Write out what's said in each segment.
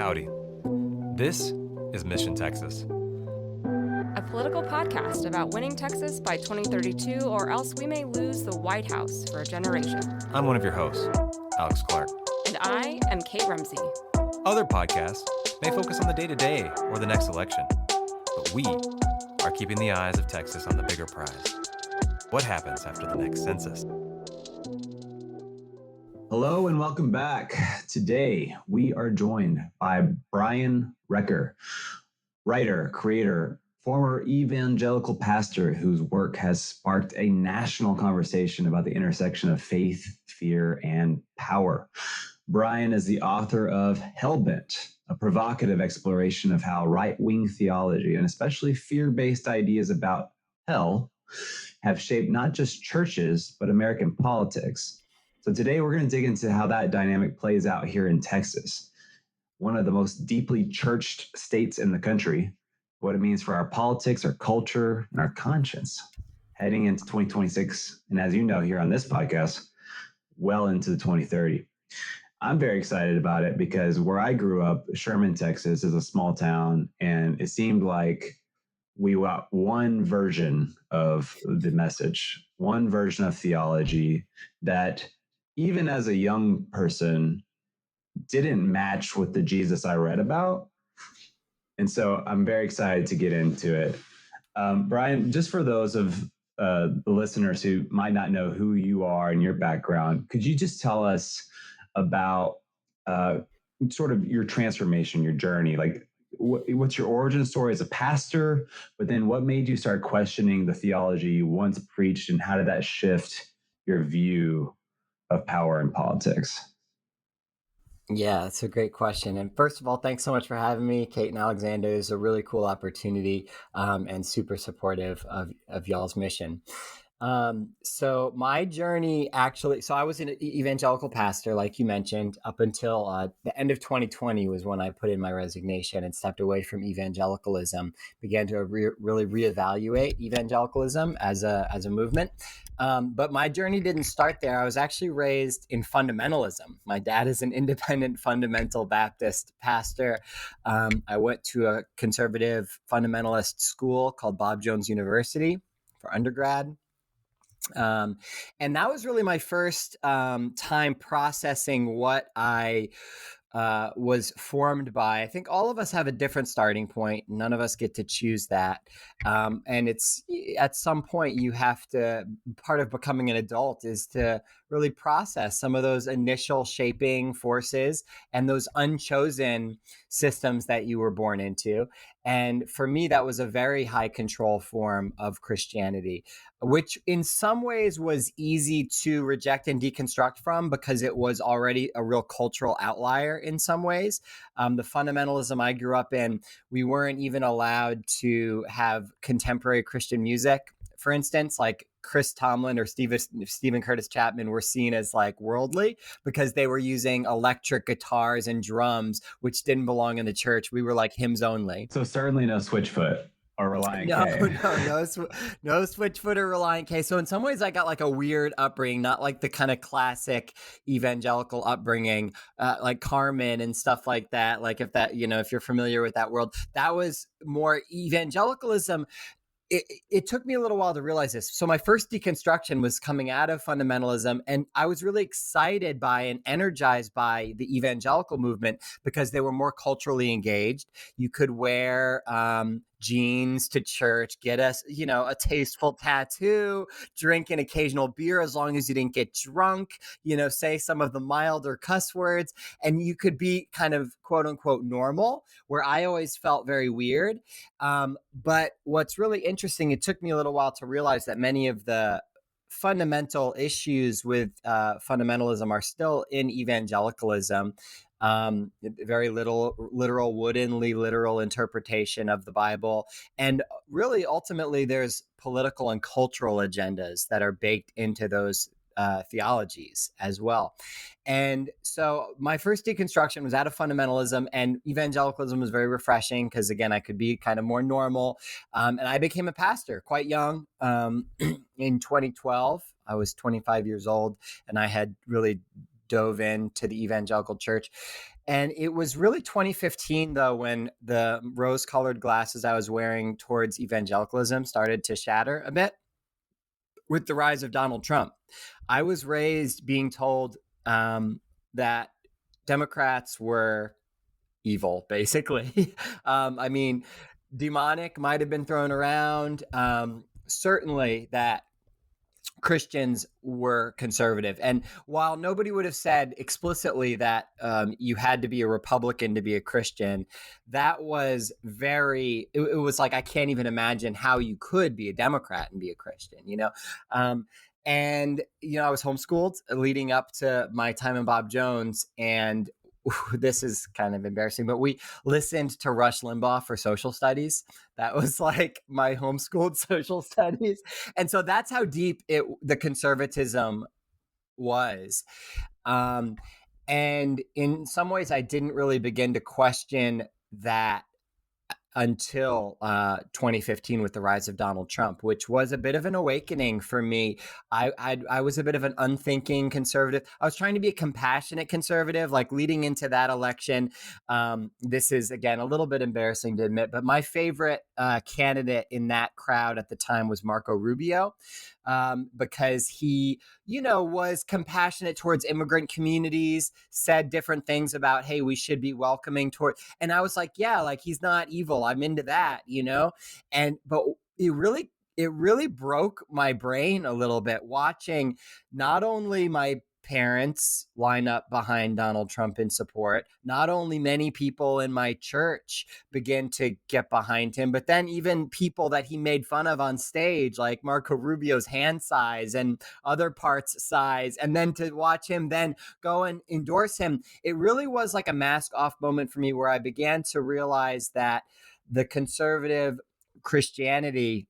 Howdy. This is Mission Texas, a political podcast about winning Texas by 2032, or else we may lose the White House for a generation. I'm one of your hosts, Alex Clark. And I am Kate Rumsey. Other podcasts may focus on the day-to-day or the next election, but we are keeping the eyes of Texas on the bigger prize. What happens after the next census? Hello and welcome back. Today, we are joined by Brian Recker, writer, creator, former evangelical pastor whose work has sparked a national conversation about the intersection of faith, fear, and power. Brian is the author of Hellbent, a provocative exploration of how right-wing theology and especially fear-based ideas about hell have shaped not just churches, but American politics. So today we're going to dig into how that dynamic plays out here in Texas, one of the most deeply churched states in the country, what it means for our politics, our culture, and our conscience heading into 2026. And as you know, here on this podcast, well into the 2030. I'm very excited about it because where I grew up, Sherman, Texas, is a small town, and it seemed like we got one version of the message, one version of theology that even as a young person didn't match with the Jesus I read about. And so I'm very excited to get into it. Brian, just for those of the listeners who might not know who you are and your background, could you just tell us about sort of your transformation, your journey? Like, what's your origin story as a pastor, but then what made you start questioning the theology you once preached, and how did that shift your view of power in politics? Yeah, that's a great question. And first of all, thanks so much for having me, Kate and Alexander. It's a really cool opportunity and super supportive of y'all's mission. So my journey so I was an evangelical pastor, like you mentioned, up until the end of 2020 was when I put in my resignation and stepped away from evangelicalism, began to really reevaluate evangelicalism as a movement. But my journey didn't start there. I was actually raised in fundamentalism. My dad is an independent fundamental Baptist pastor. I went to a conservative fundamentalist school called Bob Jones University for undergrad. And that was really my first time processing what I was formed by. I think all of us have a different starting point. None of us get to choose that. And it's at some point you have to, part of becoming an adult is to really process some of those initial shaping forces and those unchosen systems that you were born into. And for me, that was a very high control form of Christianity, which in some ways was easy to reject and deconstruct from because it was already a real cultural outlier in some ways. The fundamentalism I grew up in, we weren't even allowed to have contemporary Christian music. For instance, like Chris Tomlin or Stephen Curtis Chapman were seen as like worldly because they were using electric guitars and drums, which didn't belong in the church. We were like hymns only. So certainly no Switchfoot or Reliant K. No Switchfoot or Reliant K. So in some ways I got like a weird upbringing, not like the kind of classic evangelical upbringing, like Carmen and stuff like that. Like if you're familiar with that world, that was more evangelicalism. It took me a little while to realize this. So my first deconstruction was coming out of fundamentalism, and I was really excited by and energized by the evangelical movement because they were more culturally engaged. You could wear jeans to church, get a tasteful tattoo, drink an occasional beer as long as you didn't get drunk, say some of the milder cuss words, and you could be kind of quote unquote normal, where I always felt very weird. But what's really interesting, it took me a little while to realize that many of the fundamental issues with fundamentalism are still in evangelicalism. Very literal, woodenly literal interpretation of the Bible. And really, ultimately, there's political and cultural agendas that are baked into those theologies as well. And so my first deconstruction was out of fundamentalism, and evangelicalism was very refreshing because, again, I could be kind of more normal. And I became a pastor quite young. In 2012, I was 25 years old, and I had really dove into the evangelical church. And it was really 2015, though, when the rose-colored glasses I was wearing towards evangelicalism started to shatter a bit with the rise of Donald Trump. I was raised being told that Democrats were evil, basically. I mean, demonic might have been thrown around. Certainly that Christians were conservative. And while nobody would have said explicitly that you had to be a Republican to be a Christian, that was it was like, I can't even imagine how you could be a Democrat and be a Christian, you know? And, you know, I was homeschooled leading up to my time in Bob Jones, and this is kind of embarrassing, but we listened to Rush Limbaugh for social studies. That was like my homeschooled social studies. And so that's how deep the conservatism was. And in some ways, I didn't really begin to question that until 2015 with the rise of Donald Trump, which was a bit of an awakening for me. I was a bit of an unthinking conservative. I was trying to be a compassionate conservative, like leading into that election. This is, again, a little bit embarrassing to admit, but my favorite candidate in that crowd at the time was Marco Rubio, because he, you know, was compassionate towards immigrant communities, said different things about, hey, we should be welcoming toward. And I was like, yeah, like, he's not evil. I'm into that, you know? But it really broke my brain a little bit watching not only my parents line up behind Donald Trump in support, not only many people in my church begin to get behind him, but then even people that he made fun of on stage, like Marco Rubio's hand size and other parts size, and then to watch him then go and endorse him. It really was like a mask off moment for me, where I began to realize that the conservative Christianity,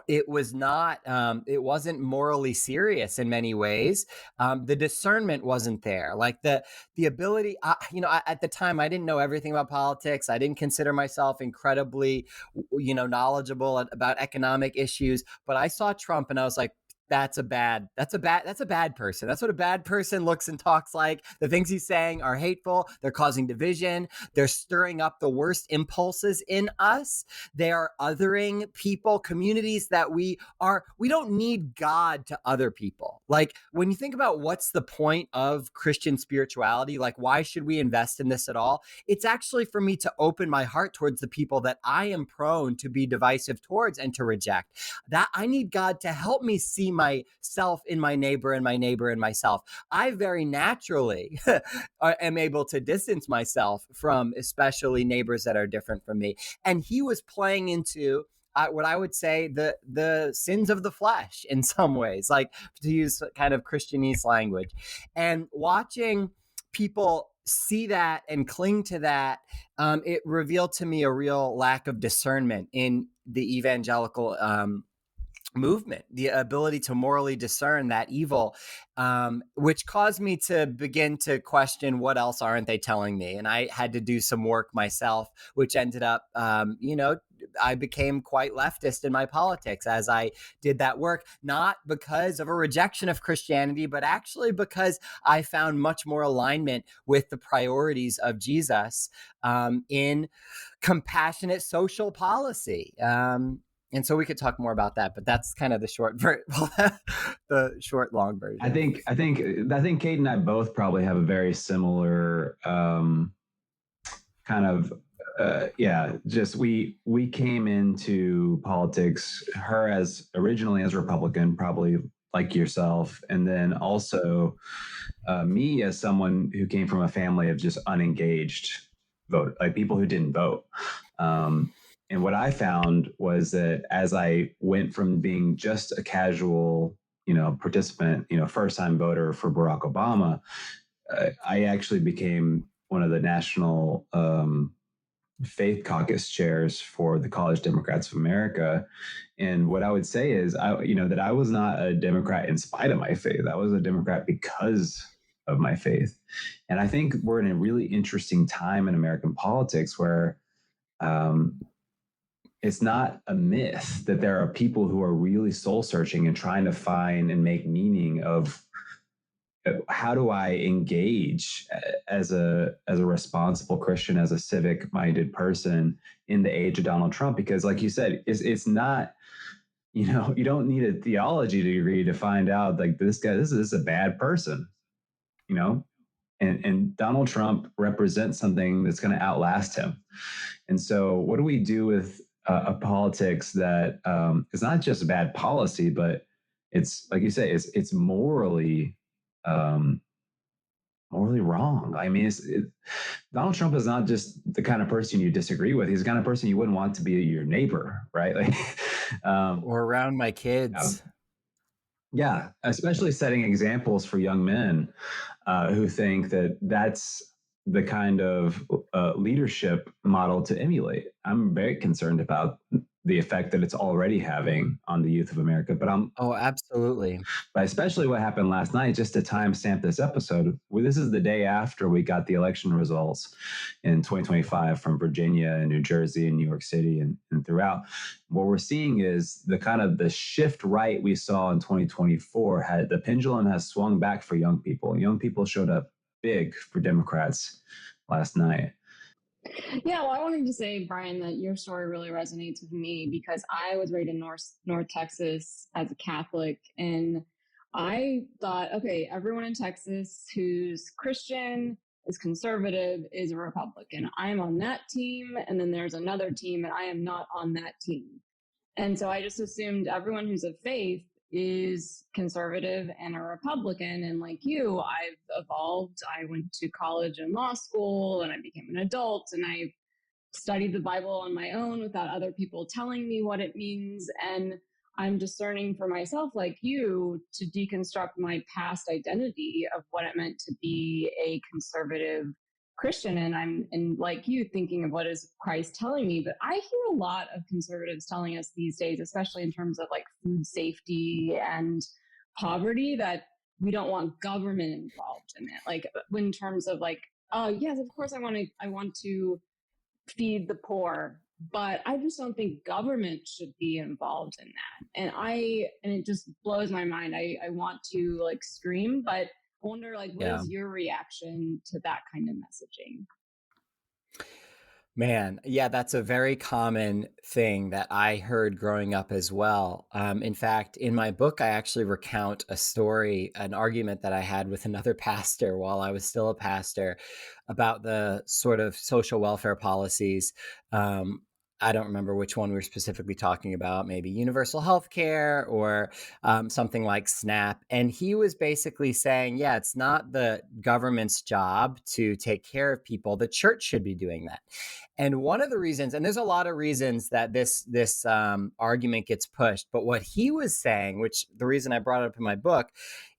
it wasn't morally serious in many ways. The discernment wasn't there. Like the ability, at the time, I didn't know everything about politics. I didn't consider myself incredibly, knowledgeable about economic issues, but I saw Trump and I was like, that's a bad person. That's what a bad person looks and talks like. The things he's saying are hateful. They're causing division. They're stirring up the worst impulses in us. They are othering people, communities that we don't need God to other people. Like, when you think about what's the point of Christian spirituality, like, why should we invest in this at all? It's actually for me to open my heart towards the people that I am prone to be divisive towards and to reject. That I need God to help me see myself in my neighbor and my neighbor in myself. I very naturally am able to distance myself from especially neighbors that are different from me. And he was playing into what I would say the sins of the flesh in some ways, like, to use kind of Christianese language. And watching people see that and cling to that, it revealed to me a real lack of discernment in the evangelical movement, the ability to morally discern that evil, which caused me to begin to question, what else aren't they telling me? And I had to do some work myself, which ended up, I became quite leftist in my politics as I did that work, not because of a rejection of Christianity, but actually because I found much more alignment with the priorities of Jesus in compassionate social policy. And so we could talk more about that, but that's kind of the long version. I think Kate and I both probably have a very similar kind of just we came into politics, her as originally as Republican, probably like yourself, and then also me as someone who came from a family of just unengaged vote, like people who didn't vote. And what I found was that as I went from being just a casual, participant, first-time voter for Barack Obama, I actually became one of the national faith caucus chairs for the College Democrats of America. And what I would say is, that I was not a Democrat in spite of my faith. I was a Democrat because of my faith. And I think we're in a really interesting time in American politics where it's not a myth that there are people who are really soul searching and trying to find and make meaning of how do I engage as a responsible Christian, as a civic minded person in the age of Donald Trump? Because, like you said, it's not, you don't need a theology degree to find out like this is a bad person, you know. And Donald Trump represents something that's going to outlast him. And so, what do we do with a politics that is not just a bad policy, but it's, like you say, it's morally morally wrong. I mean, Donald Trump is not just the kind of person you disagree with. He's the kind of person you wouldn't want to be your neighbor, right? Like, Or around my kids. Yeah, especially setting examples for young men who think that that's the kind of leadership model to emulate. I'm very concerned about the effect that it's already having on the youth of America. Oh, absolutely. But especially what happened last night, just to timestamp this episode, this is the day after we got the election results in 2025 from Virginia and New Jersey and New York City and throughout. What we're seeing is the kind of the shift right we saw in 2024 the pendulum has swung back for young people. Young people showed up big for Democrats last night. Yeah, well, I wanted to say, Brian, that your story really resonates with me because I was raised in North Texas as a Catholic, and I thought, okay, everyone in Texas who's Christian, is conservative, is a Republican. I'm on that team, and then there's another team, and I am not on that team. And so I just assumed everyone who's of faith is conservative and a Republican. And like you, I've evolved. I went to college and law school, and I became an adult, and I studied the Bible on my own without other people telling me what it means. And I'm discerning for myself, like you, to deconstruct my past identity of what it meant to be a conservative Christian. And like you, thinking of what is Christ telling me. But I hear a lot of conservatives telling us these days, especially in terms of like food safety and poverty, that we don't want government involved in it. Like in terms of like, oh yes, of course I want to feed the poor, but I just don't think government should be involved in that. And it just blows my mind. I want to like scream, but I wonder, like, what is your reaction to that kind of messaging? Man, yeah, that's a very common thing that I heard growing up as well. In fact, in my book, I actually recount a story, an argument that I had with another pastor while I was still a pastor about the sort of social welfare policies. I don't remember which one we were specifically talking about, maybe universal health care or something like SNAP. And he was basically saying, yeah, it's not the government's job to take care of people. The church should be doing that. And one of the reasons, and there's a lot of reasons that this argument gets pushed, but what he was saying, which the reason I brought it up in my book,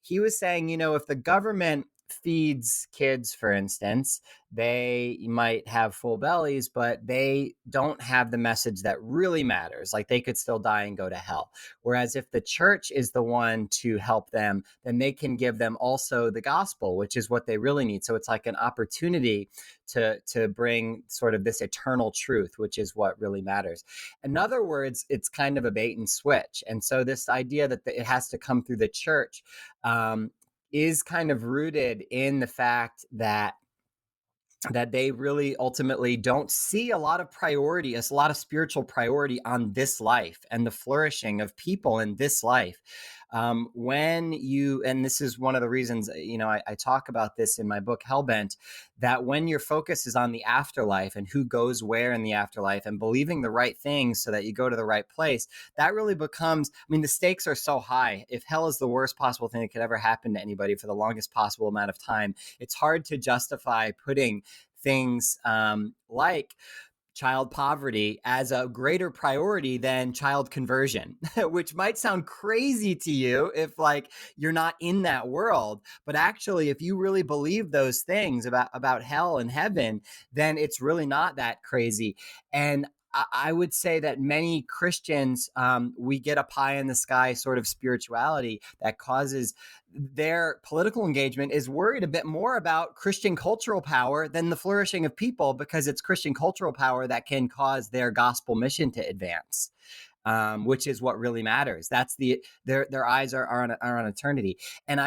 he was saying, if the government feeds kids, for instance, they might have full bellies, but they don't have the message that really matters. Like they could still die and go to hell. Whereas if the church is the one to help them, then they can give them also the gospel, which is what they really need. So it's like an opportunity to bring sort of this eternal truth, which is what really matters. In other words, it's kind of a bait and switch. And so this idea that it has to come through the church is kind of rooted in the fact that they really ultimately don't see a lot of priority, a lot of spiritual priority on this life and the flourishing of people in this life. And this is one of the reasons, I talk about this in my book, Hellbent, that when your focus is on the afterlife and who goes where in the afterlife and believing the right things so that you go to the right place, that really becomes, the stakes are so high. If hell is the worst possible thing that could ever happen to anybody for the longest possible amount of time, it's hard to justify putting things like child poverty as a greater priority than child conversion, which might sound crazy to you if like you're not in that world. But actually, if you really believe those things about hell and heaven, then it's really not that crazy. And I would say that many Christians, we get a pie in the sky sort of spirituality that causes their political engagement is worried a bit more about Christian cultural power than the flourishing of people, because it's Christian cultural power that can cause their gospel mission to advance. which is what really matters. That's their eyes are on eternity. And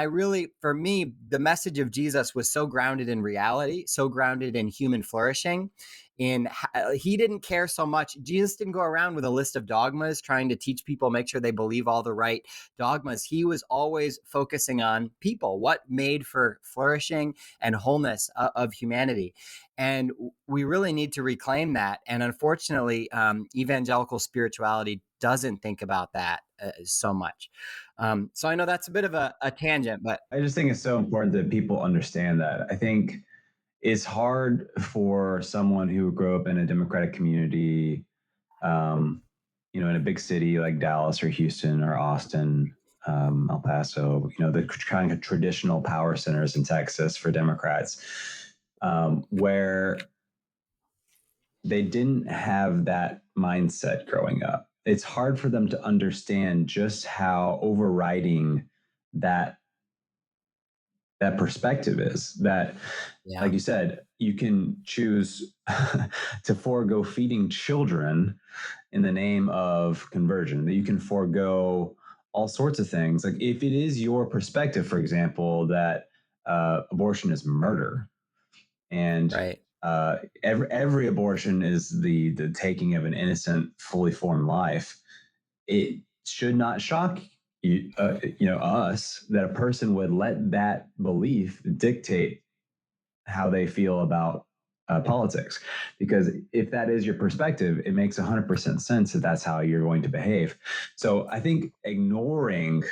for me, the message of Jesus was so grounded in reality, so grounded in human flourishing. He didn't care so much. Jesus didn't go around with a list of dogmas trying to teach people, make sure they believe all the right dogmas. He was always focusing on people, what made for flourishing and wholeness of humanity. And we really need to reclaim that. And unfortunately, evangelical spirituality doesn't think about that so much. So I know that's a bit of a tangent, but I just think it's so important that people understand that. I think it's hard for someone who grew up in a Democratic community, in a big city like Dallas or Houston or Austin, El Paso, the kind of traditional power centers in Texas for Democrats, where they didn't have that mindset growing up. It's hard for them to understand just how overriding that perspective is. That, like you said, you can choose to forego feeding children in the name of conversion, that you can forego all sorts of things. Like if it is your perspective, for example, that abortion is murder, and right. Every abortion is the taking of an innocent, fully formed life, it should not shock us that a person would let that belief dictate how they feel about politics. Because if that is your perspective, it makes 100% sense that that's how you're going to behave. So I think ignoring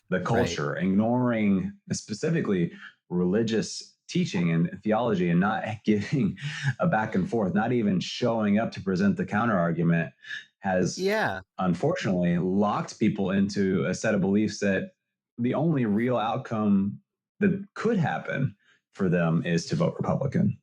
the culture, ignoring specifically religious teaching and theology, and not giving a back and forth, not even showing up to present the counter argument, has unfortunately locked people into a set of beliefs that the only real outcome that could happen for them is to vote Republican.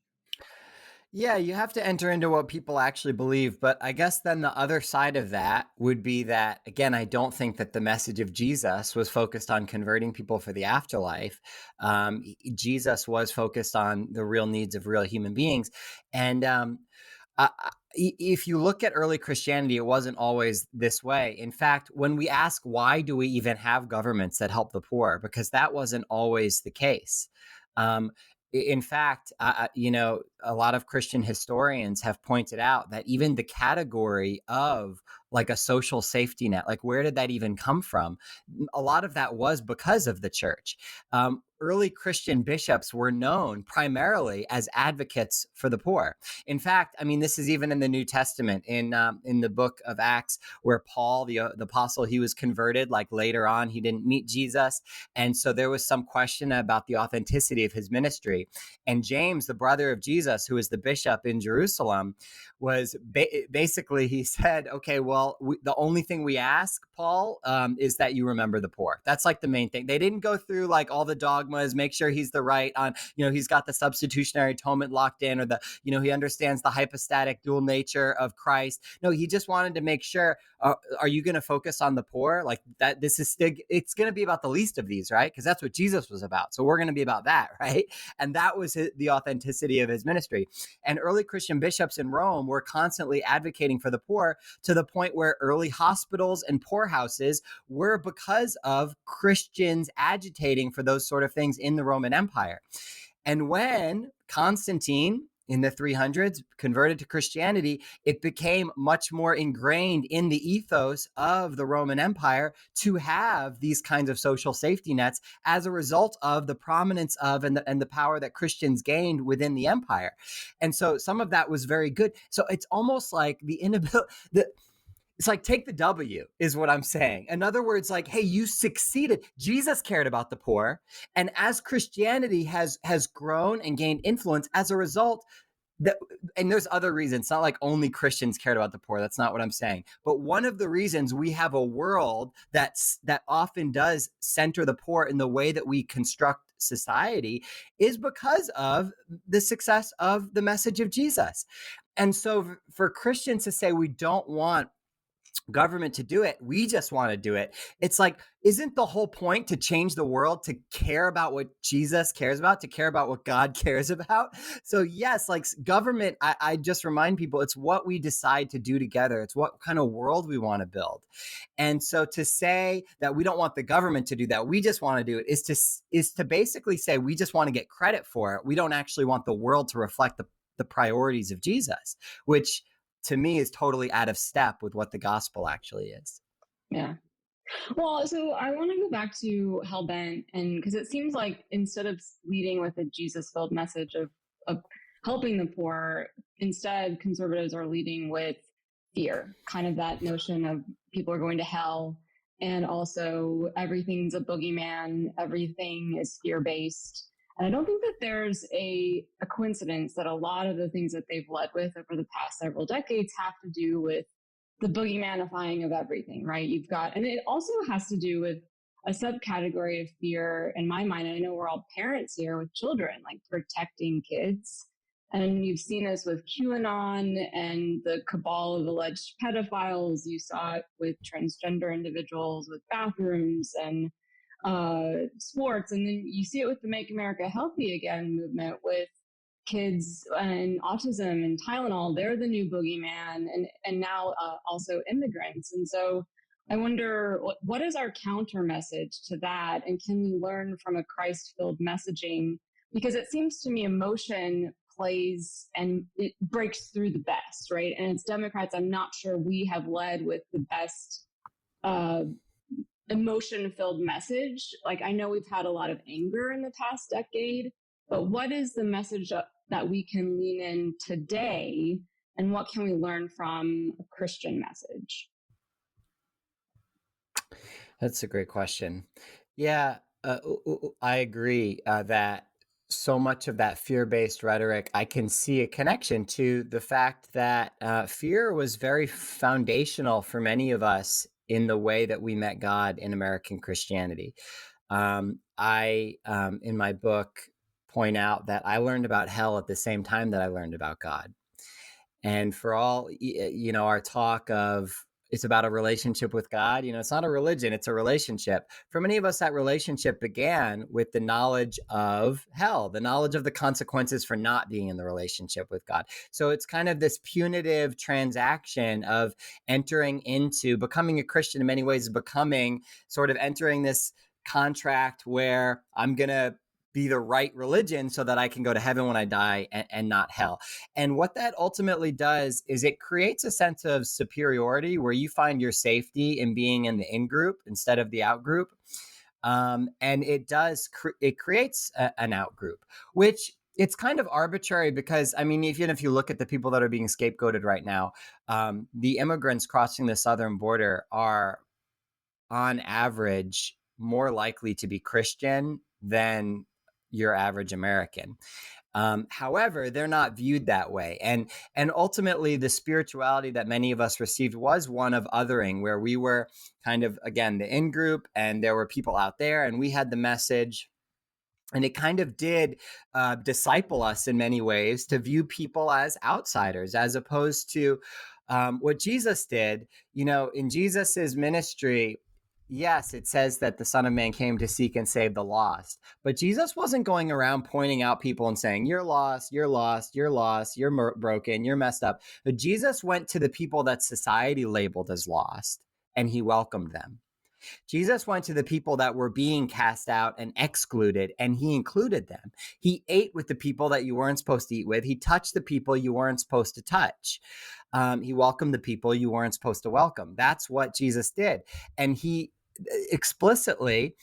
Yeah, you have to enter into what people actually believe. But I guess then the other side of that would be that, again, I don't think that the message of Jesus was focused on converting people for the afterlife. Jesus was focused on the real needs of real human beings. And if you look at early Christianity, it wasn't always this way. In fact, when we ask, why do we even have governments that help the poor? Because that wasn't always the case. In fact, a lot of Christian historians have pointed out that even the category of like a social safety net, like where did that even come from? A lot of that was because of the church. Early Christian bishops were known primarily as advocates for the poor. In fact, I mean, this is even in the New Testament, in the book of Acts, where Paul, the apostle, he was converted. Like later on, he didn't meet Jesus, and so there was some question about the authenticity of his ministry. And James, the brother of Jesus, who was the bishop in Jerusalem, was basically, he said, okay, well, the only thing we ask, Paul, is that you remember the poor. That's like the main thing. They didn't go through like all the dogmas, make sure he's the right on, he's got the substitutionary atonement locked in, or he understands the hypostatic dual nature of Christ. No, he just wanted to make sure, are you going to focus on the poor? Like that, it's going to be about the least of these, right? Because that's what Jesus was about. So we're going to be about that, right? And that was the authenticity of his ministry. And early Christian bishops in Rome were constantly advocating for the poor, to the point where early hospitals and poorhouses were because of Christians agitating for those sort of things in the Roman Empire. And when Constantine in the 300s converted to Christianity, it became much more ingrained in the ethos of the Roman Empire to have these kinds of social safety nets as a result of the prominence of and the power that Christians gained within the empire. And so some of that was very good. So it's almost like the inability, it's like, take the W is what I'm saying. In other words, like, hey, you succeeded. Jesus cared about the poor. And as Christianity has grown and gained influence as a result, and there's other reasons. It's not like only Christians cared about the poor. That's not what I'm saying. But one of the reasons we have a world that often does center the poor in the way that we construct society is because of the success of the message of Jesus. And so for Christians to say we don't want government to do it. We just want to do it. It's like, isn't the whole point to change the world to care about what Jesus cares about, to care about what God cares about? So yes, like government, I just remind people, it's what we decide to do together. It's what kind of world we want to build. And so to say that we don't want the government to do that, we just want to do it, is to basically say we just want to get credit for it. We don't actually want the world to reflect the priorities of Jesus, which to me is totally out of step with what the gospel actually is. Yeah. Well, so I want to go back to Hellbent, and because it seems like instead of leading with a Jesus-filled message of helping the poor, instead conservatives are leading with fear, kind of that notion of people are going to hell, and also everything's a boogeyman, everything is fear-based. And I don't think that there's a coincidence that a lot of the things that they've led with over the past several decades have to do with the boogeymanifying of everything, right? You've got, and it also has to do with a subcategory of fear in my mind. And I know we're all parents here with children, like protecting kids. And you've seen this with QAnon and the cabal of alleged pedophiles. You saw it with transgender individuals, with bathrooms and sports. And then you see it with the Make America Healthy Again movement with kids and autism and Tylenol. They're the new boogeyman, and now also immigrants. And so I wonder, what is our counter message to that? And can we learn from a Christ-filled messaging? Because it seems to me emotion plays and it breaks through the best, right? And as Democrats, I'm not sure we have led with the best emotion-filled message. Like, I know we've had a lot of anger in the past decade, but what is the message that we can lean in today, and what can we learn from a Christian message? That's a great question. Yeah, I agree that so much of that fear-based rhetoric, I can see a connection to the fact that fear was very foundational for many of us in the way that we met God in American Christianity. I, in my book, point out that I learned about hell at the same time that I learned about God. And for all, our talk of it's about a relationship with God, it's not a religion, it's a relationship. For many of us, that relationship began with the knowledge of hell, the knowledge of the consequences for not being in the relationship with God. So it's kind of this punitive transaction of entering into becoming a Christian in many ways, becoming sort of entering this contract where I'm going to be the right religion so that I can go to heaven when I die and not hell. And what that ultimately does is it creates a sense of superiority where you find your safety in being in the in-group instead of the out-group. And it creates an out-group, which it's kind of arbitrary because, I mean, even if you look at the people that are being scapegoated right now, the immigrants crossing the southern border are on average more likely to be Christian than your average American. However, they're not viewed that way. And ultimately, the spirituality that many of us received was one of othering, where we were kind of, again, the in-group, and there were people out there, and we had the message. And it kind of did disciple us in many ways to view people as outsiders, as opposed to what Jesus did. In Jesus's ministry, yes, it says that the Son of Man came to seek and save the lost. But Jesus wasn't going around pointing out people and saying, you're lost, you're lost, you're lost, you're broken, you're messed up. But Jesus went to the people that society labeled as lost, and he welcomed them. Jesus went to the people that were being cast out and excluded, and he included them. He ate with the people that you weren't supposed to eat with. He touched the people you weren't supposed to touch. He welcomed the people you weren't supposed to welcome. That's what Jesus did. And he explicitly,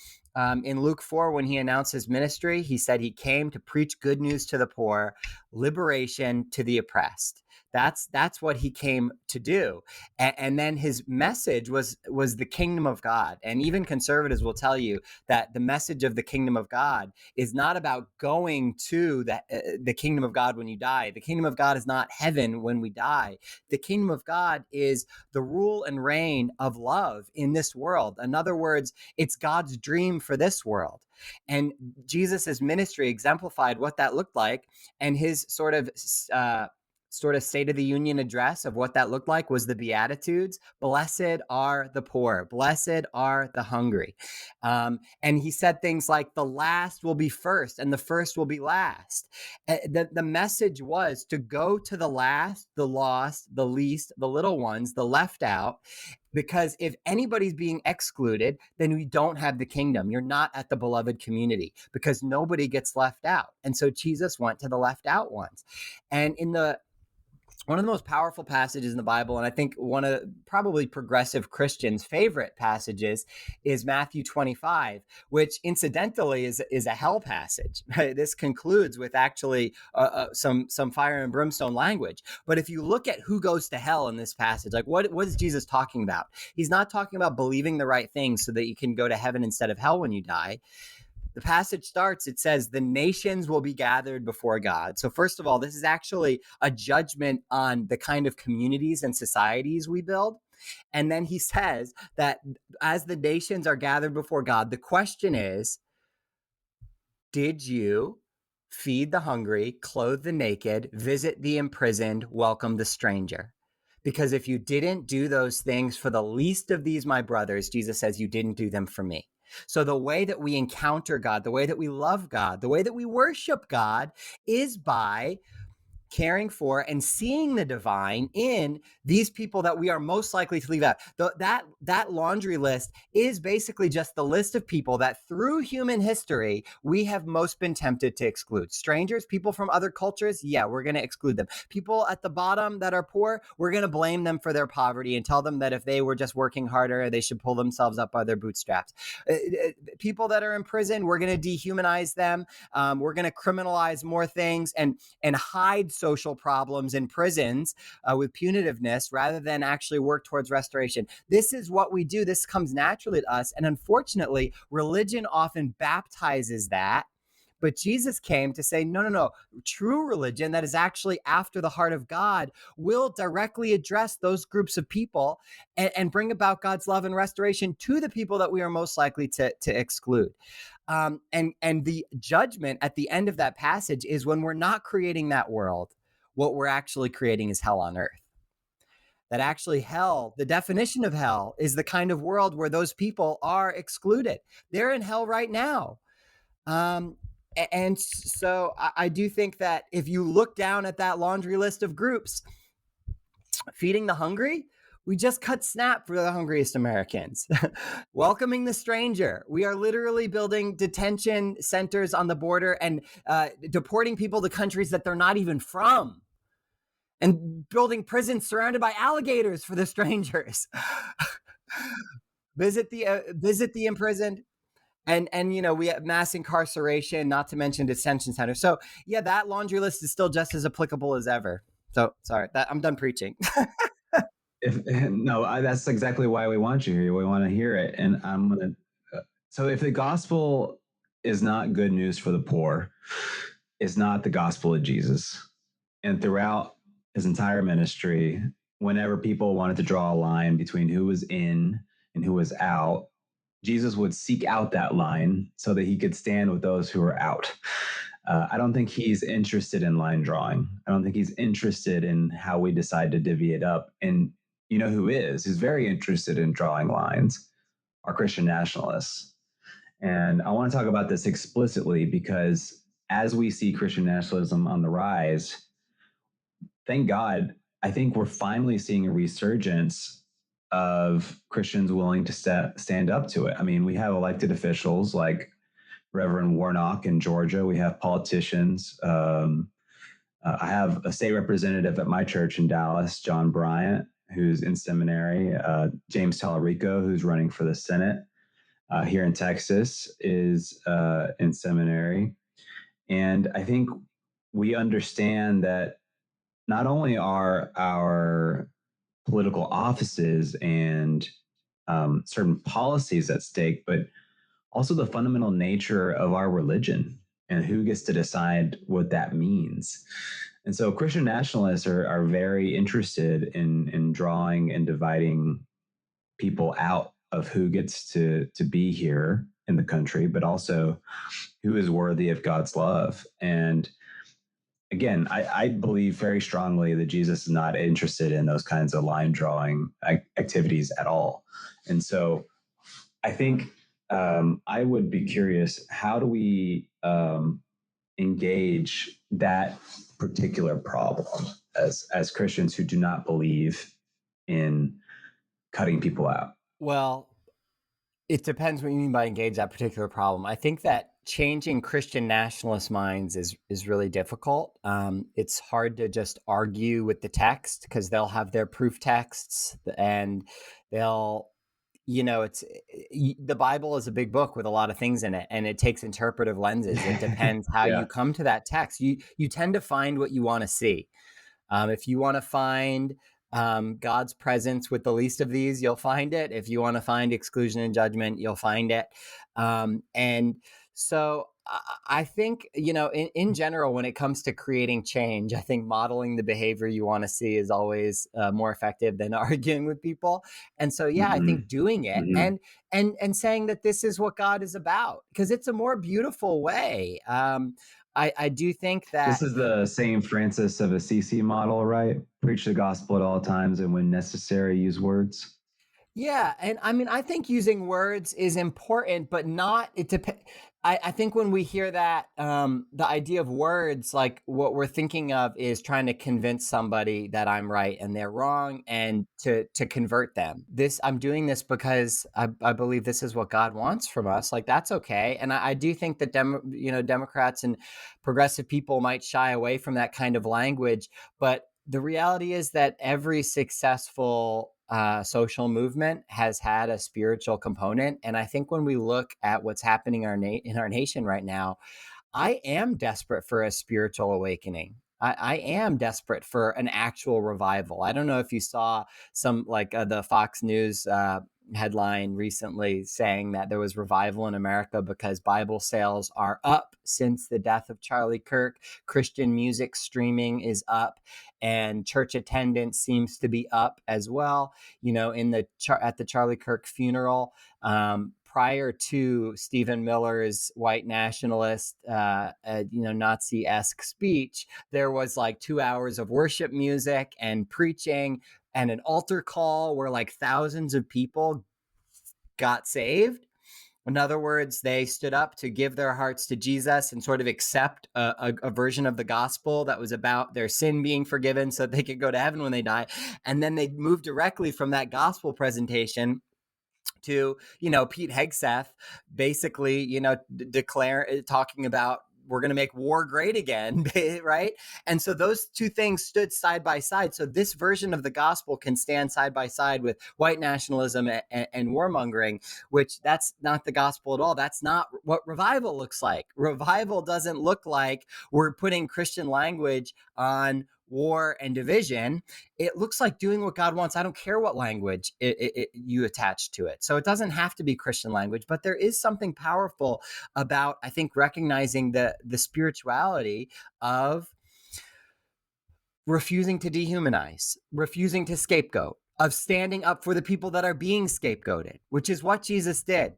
in Luke 4, when he announced his ministry, he said he came to preach good news to the poor, liberation to the oppressed. That's what he came to do. And then his message was the kingdom of God. And even conservatives will tell you that the message of the kingdom of God is not about going to the kingdom of God when you die. The kingdom of God is not heaven when we die. The kingdom of God is the rule and reign of love in this world. In other words, it's God's dream for this world. And Jesus's ministry exemplified what that looked like, and his sort of sort of State of the Union address of what that looked like was the Beatitudes. Blessed are the poor. Blessed are the hungry. And he said things like the last will be first and the first will be last. The message was to go to the last, the lost, the least, the little ones, the left out, because if anybody's being excluded, then we don't have the kingdom. You're not at the beloved community because nobody gets left out. And so Jesus went to the left out ones. And in one of the most powerful passages in the Bible, and I think one of probably progressive Christians' favorite passages, is Matthew 25, which incidentally is a hell passage. This concludes with actually some fire and brimstone language. But if you look at who goes to hell in this passage, like what is Jesus talking about? He's not talking about believing the right things so that you can go to heaven instead of hell when you die. The passage starts, it says, the nations will be gathered before God. So first of all, this is actually a judgment on the kind of communities and societies we build. And then he says that as the nations are gathered before God, the question is, did you feed the hungry, clothe the naked, visit the imprisoned, welcome the stranger? Because if you didn't do those things for the least of these, my brothers, Jesus says, you didn't do them for me. So the way that we encounter God, the way that we love God, the way that we worship God is by caring for and seeing the divine in these people that we are most likely to leave out. That laundry list is basically just the list of people that through human history, we have most been tempted to exclude. Strangers, people from other cultures, yeah, we're going to exclude them. People at the bottom that are poor, we're going to blame them for their poverty and tell them that if they were just working harder, they should pull themselves up by their bootstraps. People that are in prison, we're going to dehumanize them. We're going to criminalize more things and hide social problems in prisons with punitiveness rather than actually work towards restoration. This is what we do. This comes naturally to us. And unfortunately, religion often baptizes that. But Jesus came to say, no. True religion that is actually after the heart of God will directly address those groups of people and bring about God's love and restoration to the people that we are most likely to exclude. And the judgment at the end of that passage is when we're not creating that world, what we're actually creating is hell on earth. That actually hell, the definition of hell is the kind of world where those people are excluded. They're in hell right now. And so I do think that if you look down at that laundry list of groups, feeding the hungry, we just cut snap for the hungriest Americans. Welcoming the stranger. We are literally building detention centers on the border and deporting people to countries that they're not even from. And building prisons surrounded by alligators for the strangers. Visit the imprisoned. And we have mass incarceration, not to mention detention centers. So yeah, that laundry list is still just as applicable as ever. So sorry, I'm done preaching. That's exactly why we want you here. We want to hear it. And I'm going to, so if the gospel is not good news for the poor, it's not the gospel of Jesus. And throughout his entire ministry, whenever people wanted to draw a line between who was in and who was out, Jesus would seek out that line so that he could stand with those who are out. I don't think he's interested in line drawing. I don't think he's interested in how we decide to divvy it up. And you know who is? He's very interested in drawing lines, are Christian nationalists. And I want to talk about this explicitly because as we see Christian nationalism on the rise, thank God, I think we're finally seeing a resurgence of Christians willing to stand up to it. I mean, we have elected officials like Reverend Warnock in Georgia. We have politicians. I have a state representative at my church in Dallas, John Bryant, who's in seminary. James Tallarico, who's running for the Senate here in Texas, is in seminary. And I think we understand that not only are our political offices and certain policies at stake, but also the fundamental nature of our religion and who gets to decide what that means. And so Christian nationalists are very interested in drawing and dividing people out of who gets to be here in the country, but also who is worthy of God's love. And again, I believe very strongly that Jesus is not interested in those kinds of line drawing activities at all. And so I think I would be curious, how do we engage that particular problem as Christians who do not believe in cutting people out? Well, it depends what you mean by engage that particular problem. I think that changing Christian nationalist minds is really difficult. It's hard to just argue with the text because they'll have their proof texts and they'll, it's the Bible is a big book with a lot of things in it, and it takes interpretive lenses. It depends how Yeah. you come to that text. You tend to find what you want to see. If you want to find God's presence with the least of these, you'll find it. If you want to find exclusion and judgment, you'll find it. And so I think, in general, when it comes to creating change, I think modeling the behavior you want to see is always more effective than arguing with people. And so, I think doing it and saying that this is what God is about, because it's a more beautiful way. I do think that this is the St. Francis of Assisi model, right? Preach the gospel at all times, and when necessary, use words. Yeah, and I mean, I think using words is important, but not it depends. I think when we hear that, the idea of words, like what we're thinking of is trying to convince somebody that I'm right and they're wrong, and to convert them. I'm doing this because I believe this is what God wants from us. Like, that's okay, and I do think that Democrats and progressive people might shy away from that kind of language, but the reality is that every successful social movement has had a spiritual component. And I think when we look at what's happening in our nation right now, I am desperate for a spiritual awakening. I am desperate for an actual revival. I don't know if you saw some the Fox News headline recently saying that there was revival in America because Bible sales are up since the death of Charlie Kirk. Christian music streaming is up, and church attendance seems to be up as well. At the Charlie Kirk funeral, prior to Stephen Miller's white nationalist, Nazi-esque speech, there was like 2 hours of worship music and preaching and an altar call where like thousands of people got saved. In other words, they stood up to give their hearts to Jesus and sort of accept a version of the gospel that was about their sin being forgiven so they could go to heaven when they die. And then they moved directly from that gospel presentation to, Pete Hegseth basically, talking about we're going to make war great again, right? And so those two things stood side by side. So this version of the gospel can stand side by side with white nationalism and warmongering, which that's not the gospel at all. That's not what revival looks like. Revival doesn't look like we're putting Christian language on war and division. It looks like doing what God wants. I don't care what language you attach to it. So it doesn't have to be Christian language, but there is something powerful about, I think, recognizing the spirituality of refusing to dehumanize, refusing to scapegoat, of standing up for the people that are being scapegoated, which is what Jesus did.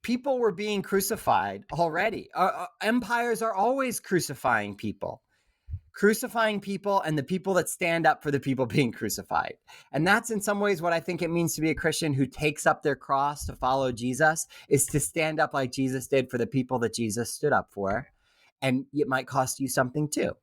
People were being crucified already. Empires are always crucifying people and the people that stand up for the people being crucified. And that's in some ways what I think it means to be a Christian who takes up their cross to follow Jesus, is to stand up like Jesus did for the people that Jesus stood up for. And it might cost you something too.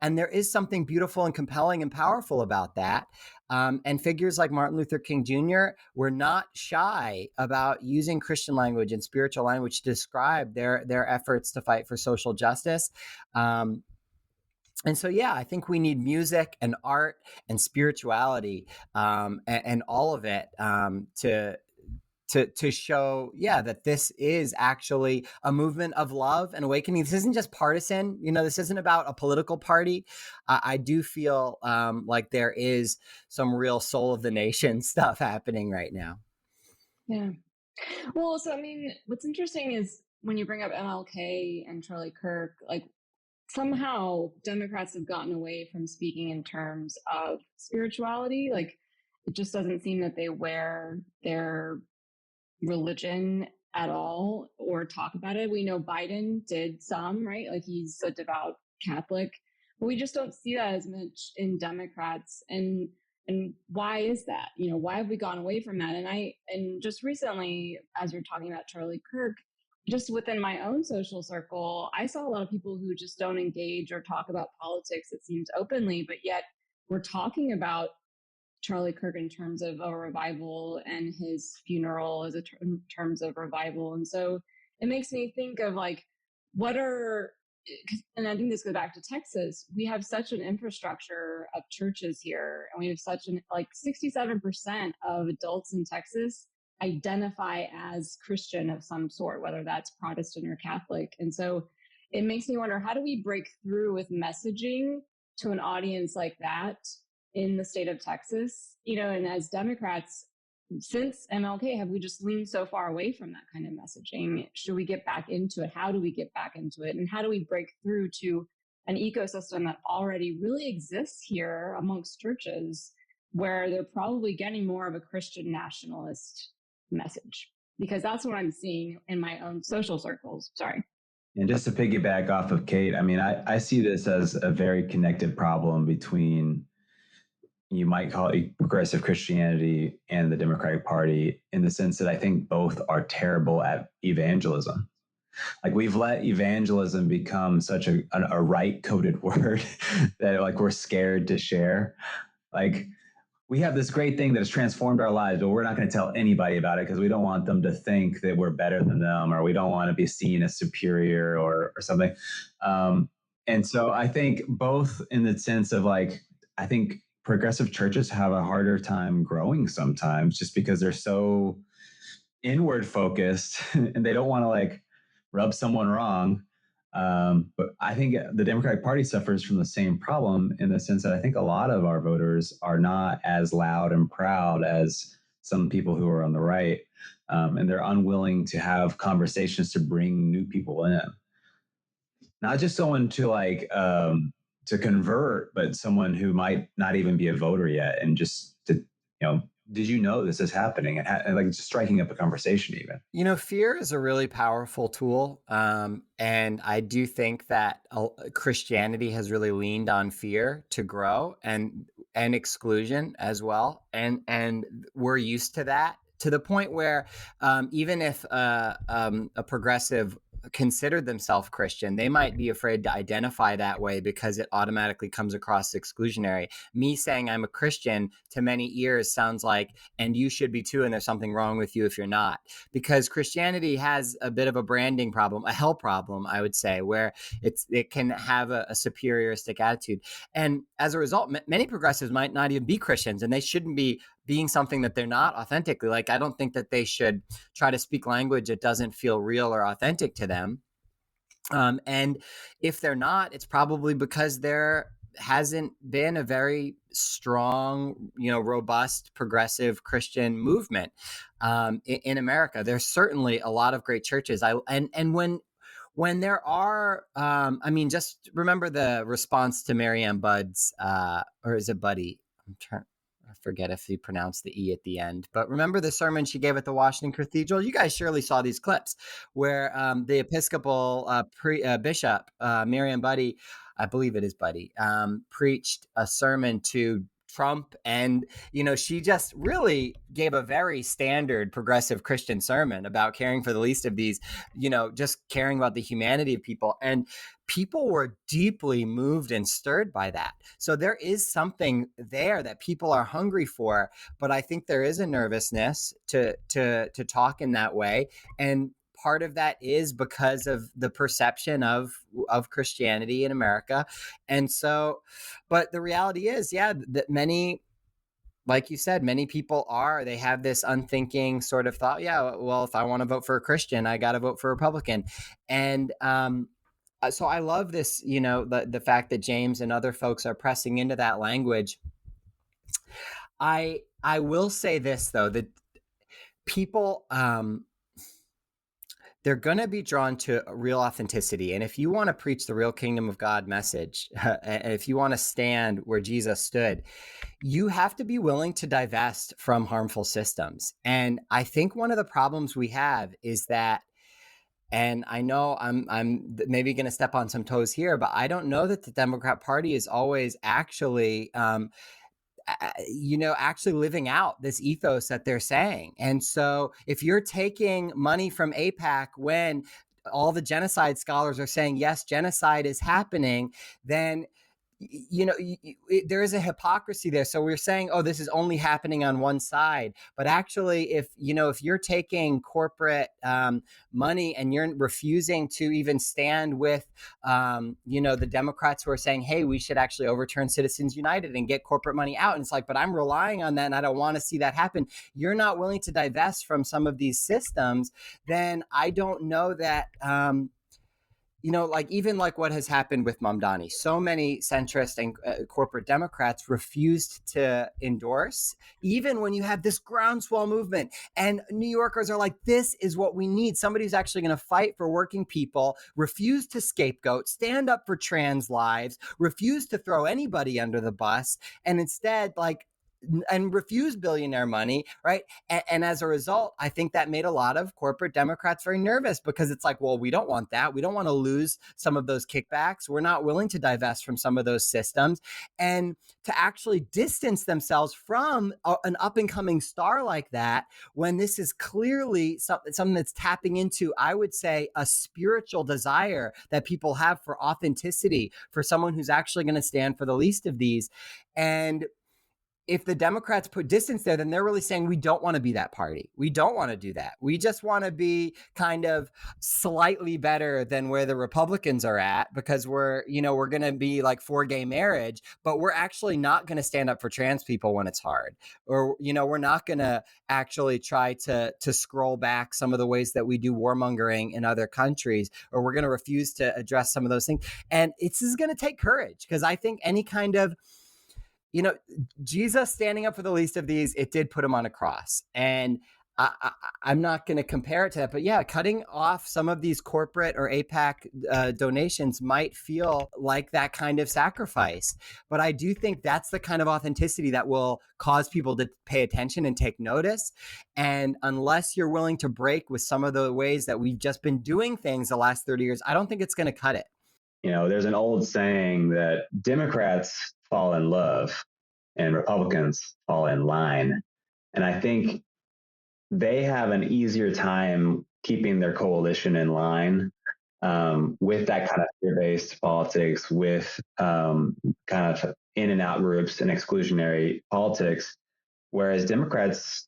And there is something beautiful and compelling and powerful about that. And figures like Martin Luther King Jr. were not shy about using Christian language and spiritual language to describe their efforts to fight for social justice. And so, I think we need music and art and spirituality and all of it to show, that this is actually a movement of love and awakening. This isn't just partisan. This isn't about a political party. I do feel like there is some real soul of the nation stuff happening right now. Yeah. Well, so, I mean, what's interesting is when you bring up MLK and Charlie Kirk, like, somehow Democrats have gotten away from speaking in terms of spirituality. Like, it just doesn't seem that they wear their religion at all or talk about it. We know Biden did some, right? Like he's a devout Catholic, but we just don't see that as much in Democrats. And why is that? Why have we gone away from that? And just recently, as you're talking about Charlie Kirk, just within my own social circle, I saw a lot of people who just don't engage or talk about politics, it seems openly, but yet we're talking about Charlie Kirk in terms of a revival and his funeral as in terms of revival. And so it makes me think of like, and I think this goes back to Texas. We have such an infrastructure of churches here, and we have such an 67% of adults in Texas identify as Christian of some sort, whether that's Protestant or Catholic. And so it makes me wonder, how do we break through with messaging to an audience like that in the state of Texas? And as Democrats, since MLK, have we just leaned so far away from that kind of messaging? Should we get back into it? How do we get back into it? And how do we break through to an ecosystem that already really exists here amongst churches, where they're probably getting more of a Christian nationalist message? Because that's what I'm seeing in my own social circles. Sorry. And just to piggyback off of Kate, I mean, I see this as a very connected problem between, you might call it progressive Christianity and the Democratic Party, in the sense that I think both are terrible at evangelism. Like, we've let evangelism become such a right-coded word that like we're scared to share. Like, we have this great thing that has transformed our lives, but we're not going to tell anybody about it because we don't want them to think that we're better than them, or we don't want to be seen as superior or something. And so I think both, in the sense of like, I think progressive churches have a harder time growing sometimes just because they're so inward focused and they don't want to like rub someone wrong. But I think the Democratic Party suffers from the same problem, in the sense that I think a lot of our voters are not as loud and proud as some people who are on the right. And they're unwilling to have conversations to bring new people in. Not just someone to like, to convert, but someone who might not even be a voter yet. And just to, did you know this is happening? And like just striking up a conversation even. Fear is a really powerful tool. And I do think that Christianity has really leaned on fear to grow, and exclusion as well. And we're used to that, to the point where even if a progressive considered themselves Christian, they might be afraid to identify that way because it automatically comes across exclusionary. Me saying I'm a Christian to many ears sounds like, and you should be too, and there's something wrong with you if you're not. Because Christianity has a bit of a branding problem, a hell problem, I would say, where it can have a superioristic attitude. And as a result, many progressives might not even be Christians, and they shouldn't be being something that they're not authentically. Like, I don't think that they should try to speak language that doesn't feel real or authentic to them. And if they're not, it's probably because there hasn't been a very strong, robust, progressive Christian movement in America. There's certainly a lot of great churches. And when there are, just remember the response to Marianne Budd's, or is it Buddy? I forget if he pronounced the E at the end, but remember the sermon she gave at the Washington Cathedral? You guys surely saw these clips where the Episcopal Bishop, Marianne Buddy, I believe it is Buddy, preached a sermon to Trump. And, she just really gave a very standard progressive Christian sermon about caring for the least of these, just caring about the humanity of people. And people were deeply moved and stirred by that. So there is something there that people are hungry for, but I think there is a nervousness to talk in that way. And part of that is because of the perception of Christianity in America. And so, but the reality is, that many, like you said, many people they have this unthinking sort of thought, well, if I want to vote for a Christian, I got to vote for a Republican. And so I love this, the fact that James and other folks are pressing into that language. I will say this, though, that people, they're going to be drawn to real authenticity. And if you want to preach the real kingdom of God message, and if you want to stand where Jesus stood, you have to be willing to divest from harmful systems. And I think one of the problems we have is that, and I know I'm maybe going to step on some toes here, but I don't know that the Democrat Party is always actually actually living out this ethos that they're saying. And so if you're taking money from AIPAC when all the genocide scholars are saying, yes, genocide is happening, then there is a hypocrisy there. So we're saying, oh, this is only happening on one side. But actually, if you're taking corporate money and you're refusing to even stand with, the Democrats who are saying, hey, we should actually overturn Citizens United and get corporate money out. And it's like, but I'm relying on that and I don't want to see that happen. You're not willing to divest from some of these systems. Then I don't know that, even what has happened with Mamdani, so many centrist and corporate Democrats refused to endorse, even when you have this groundswell movement. And New Yorkers are like, this is what we need. Somebody who's actually going to fight for working people, refuse to scapegoat, stand up for trans lives, refuse to throw anybody under the bus, and instead, and refuse billionaire money, right? And as a result, I think that made a lot of corporate Democrats very nervous, because it's like, well, we don't want that. We don't want to lose some of those kickbacks. We're not willing to divest from some of those systems, and to actually distance themselves from an up and coming star like that, when this is clearly something that's tapping into, I would say, a spiritual desire that people have for authenticity, for someone who's actually going to stand for the least of these. And if the Democrats put distance there, then they're really saying, we don't want to be that party. We don't want to do that. We just want to be kind of slightly better than where the Republicans are at, because we're going to be like for gay marriage, but we're actually not going to stand up for trans people when it's hard. Or, we're not going to actually try to scroll back some of the ways that we do warmongering in other countries, or we're going to refuse to address some of those things. And this is going to take courage, because I think any kind of, Jesus standing up for the least of these, it did put him on a cross. And I'm not going to compare it to that, but yeah, cutting off some of these corporate or AIPAC donations might feel like that kind of sacrifice. But I do think that's the kind of authenticity that will cause people to pay attention and take notice. And unless you're willing to break with some of the ways that we've just been doing things the last 30 years, I don't think it's going to cut it. There's an old saying that Democrats fall in love and Republicans fall in line. And I think they have an easier time keeping their coalition in line with that kind of fear-based politics, with kind of in and out groups and exclusionary politics. Whereas Democrats,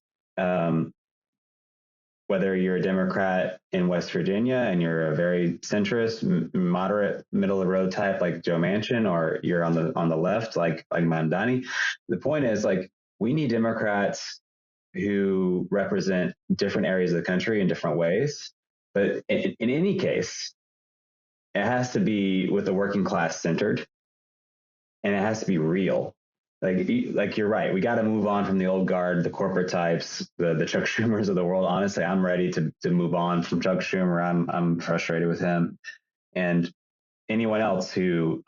whether you're a Democrat in West Virginia and you're a very centrist, moderate, middle of the road type like Joe Manchin, or you're on the left like Mamdani, the point is, we need Democrats who represent different areas of the country in different ways. But in any case, it has to be with the working class centered, and it has to be real. Like you're right. We got to move on from the old guard, the corporate types, the Chuck Schumers of the world. Honestly, I'm ready to move on from Chuck Schumer. I'm frustrated with him, and anyone else who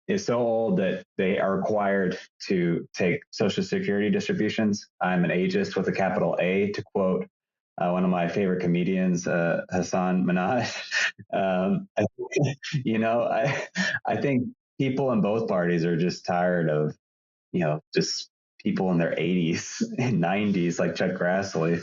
is so old that they are required to take Social Security distributions. I'm an ageist with a capital A, to quote one of my favorite comedians, Hassan Minhaj. I think people in both parties are just tired of just people in their 80s and 90s, like Chuck Grassley,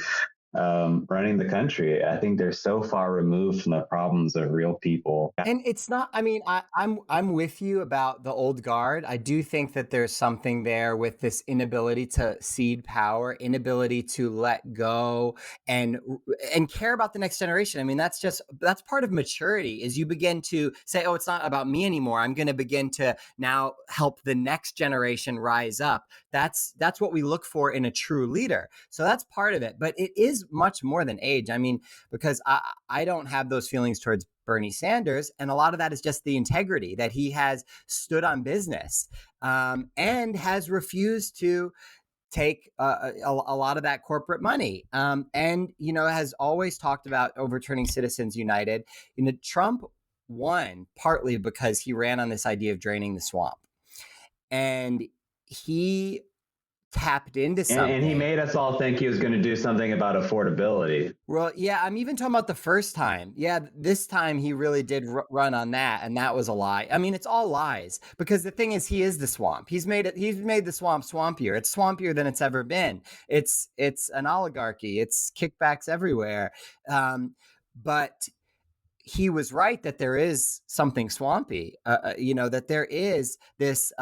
running the country. I think they're so far removed from the problems of real people. And it's not, I'm with you about the old guard. I do think that there's something there with this inability to cede power, inability to let go and care about the next generation. That's part of maturity, is you begin to say, oh, it's not about me anymore. I'm going to begin to now help the next generation rise up. That's what we look for in a true leader. So that's part of it, but it is much more than age. Because I don't have those feelings towards Bernie Sanders. And a lot of that is just the integrity that he has stood on business and has refused to take a lot of that corporate money, and has always talked about overturning Citizens United. Trump won partly because he ran on this idea of draining the swamp, and he tapped into something. And he made us all think he was going to do something about affordability. Well, yeah, I'm even talking about the first time. Yeah, this time he really did run on that, and that was a lie. I mean, it's all lies, because the thing is, he is the swamp. He's made the swamp swampier. It's swampier than it's ever been. It's an oligarchy. It's kickbacks everywhere. But he was right that there is something swampy, that there is this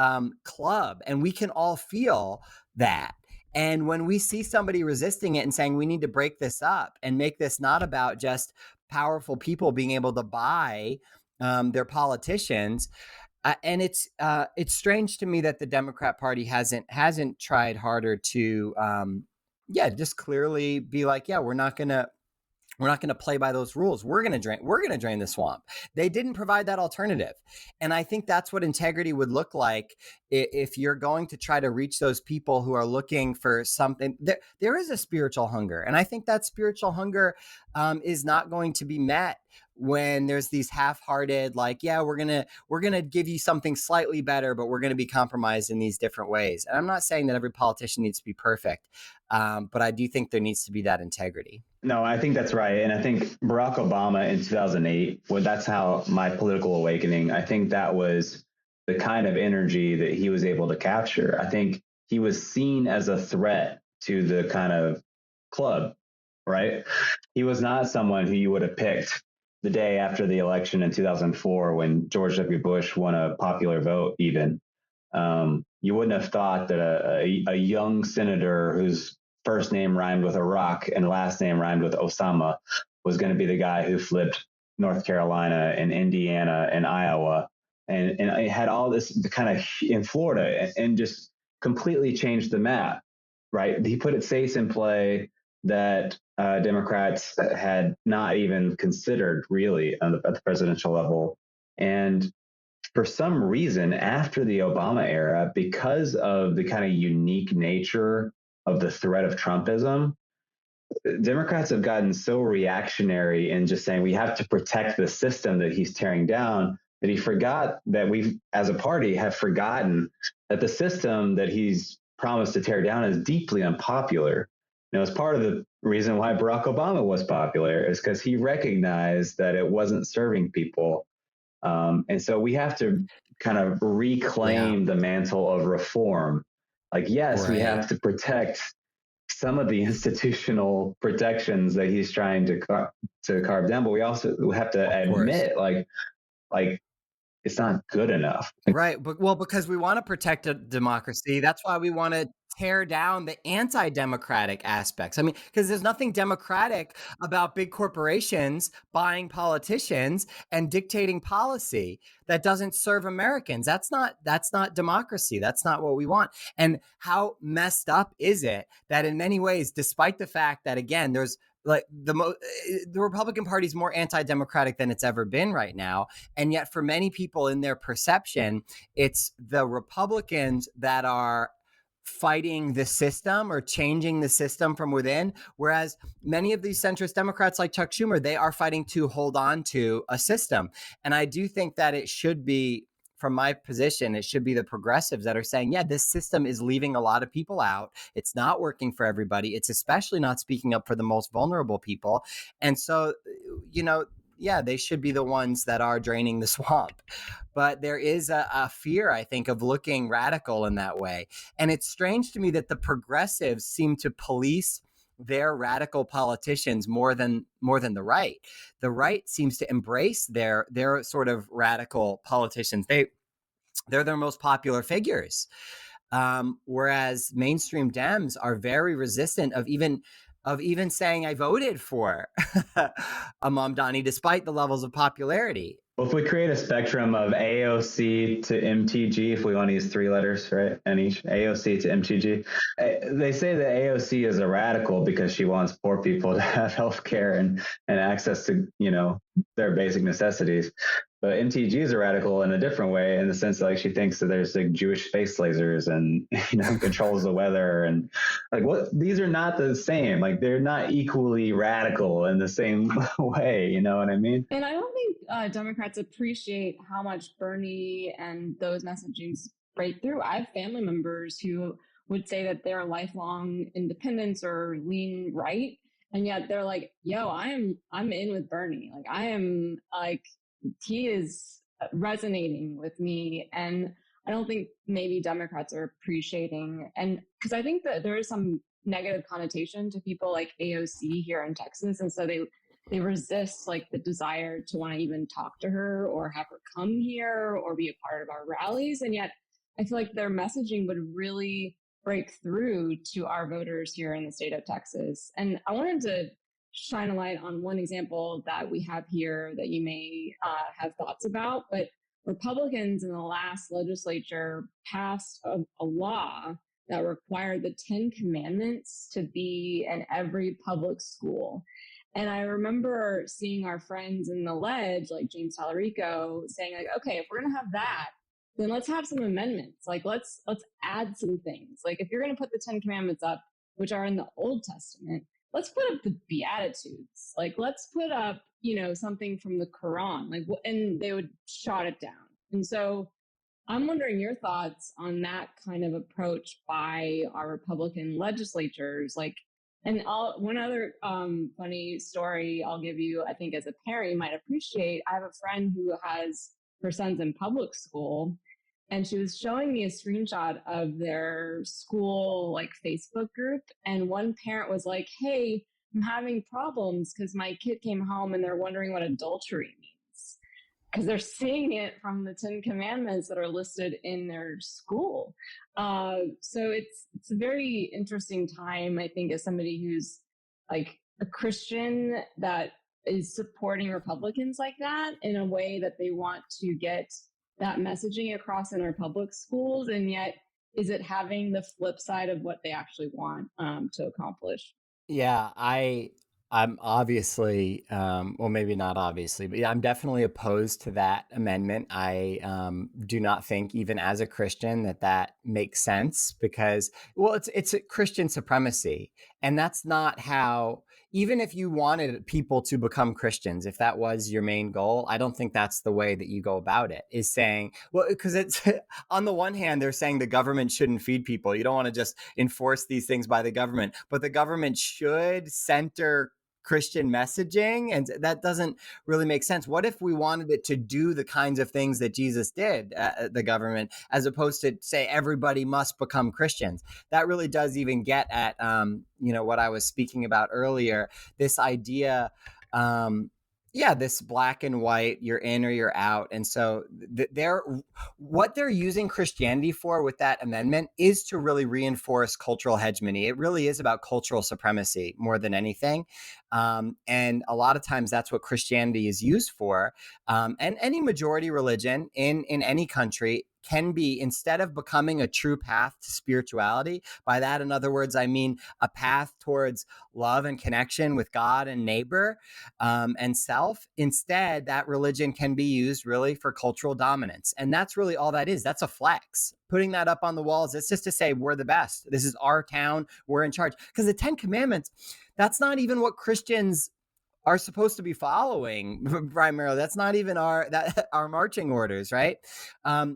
club, and we can all feel that. And when we see somebody resisting it and saying we need to break this up and make this not about just powerful people being able to buy their politicians, and it's strange to me that the Democrat Party hasn't tried harder to just clearly be like, yeah, we're not gonna play by those rules. We're going to drain the swamp. They didn't provide that alternative. And I think that's what integrity would look like if you're going to try to reach those people who are looking for something. There is a spiritual hunger. And I think that spiritual hunger is not going to be met when there's these half-hearted, like, yeah, we're going to give you something slightly better, but we're going to be compromised in these different ways. And I'm not saying that every politician needs to be perfect, but I do think there needs to be that integrity. No, I think that's right. And I think Barack Obama in 2008, that's how my political awakening, I think that was the kind of energy that he was able to capture. I think he was seen as a threat to the kind of club, right? He was not someone who you would have picked the day after the election in 2004 when George W. Bush won a popular vote even. You wouldn't have thought that a young senator whose first name rhymed with Iraq and last name rhymed with Osama was going to be the guy who flipped North Carolina and Indiana and Iowa. And it had all this kind of in Florida and just completely changed the map, right? He put states in play that Democrats had not even considered really at the presidential level. And for some reason, after the Obama era, because of the kind of unique nature of the threat of Trumpism, Democrats have gotten so reactionary in just saying we have to protect the system that he's tearing down, that he forgot that we, as a party, have forgotten that the system that he's promised to tear down is deeply unpopular. It's part of the reason why Barack Obama was popular is because he recognized that it wasn't serving people. And so we have to kind of reclaim the mantle of reform. Like, yes, we have to protect some of the institutional protections that he's trying to carve down, but we also have to admit, like it's not good enough. Right. But because we want to protect a democracy, that's why we want to tear down the anti-democratic aspects. I mean, because there's nothing democratic about big corporations buying politicians and dictating policy that doesn't serve Americans. That's not democracy. That's not what we want. And how messed up is it that in many ways, despite the fact that, again, there's like the Republican Party is more anti-democratic than it's ever been right now. And yet for many people in their perception, it's the Republicans that are fighting the system or changing the system from within. Whereas many of these centrist Democrats like Chuck Schumer, they are fighting to hold on to a system. And I do think that it should be, from my position, it should be the progressives that are saying, yeah, this system is leaving a lot of people out. It's not working for everybody. It's especially not speaking up for the most vulnerable people. And so, they should be the ones that are draining the swamp. But there is a fear, I think, of looking radical in that way. And it's strange to me that the progressives seem to police their radical politicians more than the right. The right seems to embrace their sort of radical politicians. They're their most popular figures. Whereas mainstream Dems are very resistant of even saying I voted for Mamdani despite the levels of popularity. Well, if we create a spectrum of AOC to MTG, if we want to use 3 letters, right, and each AOC to MTG, they say that AOC is a radical because she wants poor people to have health care and access to, their basic necessities. But MTG is a radical in a different way, in the sense that, like, she thinks that there's like Jewish space lasers and controls the weather, and like, what, these are not the same. Like, they're not equally radical in the same way. You know what I mean? And I don't think Democrats appreciate how much Bernie and those messagings break through. I have family members who would say that they're lifelong independents or lean right, and yet they're like, "Yo, I'm in with Bernie. Like, I am like." He is resonating with me, and I don't think maybe Democrats are appreciating, and because I think that there is some negative connotation to people like AOC here in Texas, and so they resist like the desire to want to even talk to her or have her come here or be a part of our rallies, and yet I feel like their messaging would really break through to our voters here in the state of Texas. And I wanted to shine a light on one example that we have here that you may have thoughts about. But Republicans in the last legislature passed a law that required the 10 Commandments to be in every public school. And I remember seeing our friends in the ledge, like James Tallarico, saying, like, okay, if we're going to have that, then let's have some amendments. Like, let's add some things. Like, if you're going to put the 10 Commandments up, which are in the Old Testament, let's put up the Beatitudes. Like, let's put up, something from the Quran. Like, and they would shot it down. And so I'm wondering your thoughts on that kind of approach by our Republican legislatures. Like, and one other funny story I'll give you, I think as a parent you might appreciate. I have a friend who has her sons in public school, and she was showing me a screenshot of their school like Facebook group. And one parent was like, "Hey, I'm having problems because my kid came home and they're wondering what adultery means." Because they're seeing it from the 10 Commandments that are listed in their school. So it's a very interesting time, I think, as somebody who's like a Christian that is supporting Republicans like that in a way that they want to get that messaging across in our public schools, and yet is it having the flip side of what they actually want to accomplish? Yeah, I'm obviously, well, maybe not obviously, but yeah, I'm definitely opposed to that amendment. I do not think, even as a Christian, that makes sense because, well, it's a Christian supremacy, and that's not how. Even if you wanted people to become Christians, if that was your main goal, I don't think that's the way that you go about it. Is saying, well, because it's on the one hand, they're saying the government shouldn't feed people. You don't want to just enforce these things by the government, but the government should center Christian messaging, and that doesn't really make sense. What if we wanted it to do the kinds of things that Jesus did, the government, as opposed to say everybody must become Christians? That really does even get at what I was speaking about earlier, this idea, this black and white, you're in or you're out. And so what they're using Christianity for with that amendment is to really reinforce cultural hegemony. It really is about cultural supremacy more than anything. And a lot of times that's what Christianity is used for. And any majority religion in any country can be, instead of becoming a true path to spirituality, by that, in other words, I mean a path towards love and connection with God and neighbor and self, instead, that religion can be used really for cultural dominance. And that's really all that is. That's a flex. Putting that up on the walls, it's just to say we're the best. This is our town. We're in charge. Because the 10 Commandments, that's not even what Christians are supposed to be following primarily. That's not even our marching orders, right?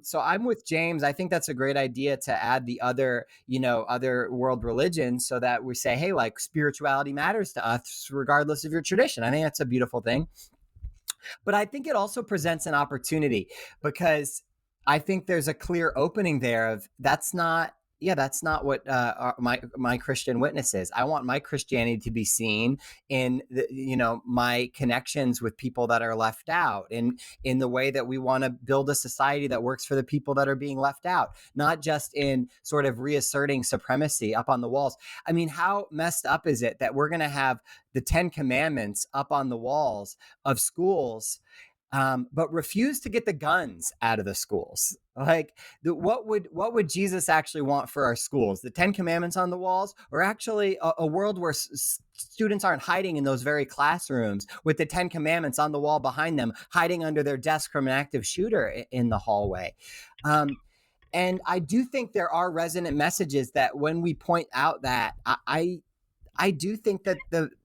So I'm with James. I think that's a great idea to add the other world religions, so that we say, hey, like, spirituality matters to us regardless of your tradition. I think that's a beautiful thing. But I think it also presents an opportunity, because I think there's a clear opening there of that's not what my Christian witness is. I want my Christianity to be seen in my connections with people that are left out, and in the way that we want to build a society that works for the people that are being left out, not just in sort of reasserting supremacy up on the walls. I mean, how messed up is it that we're going to have the 10 Commandments up on the walls of schools? but refused to get the guns out of the schools. Like, what would Jesus actually want for our schools? The 10 Commandments on the walls, or actually a world where students aren't hiding in those very classrooms with the 10 Commandments on the wall behind them, hiding under their desk from an active shooter in the hallway? And I do think there are resonant messages that when we point out that, I do think that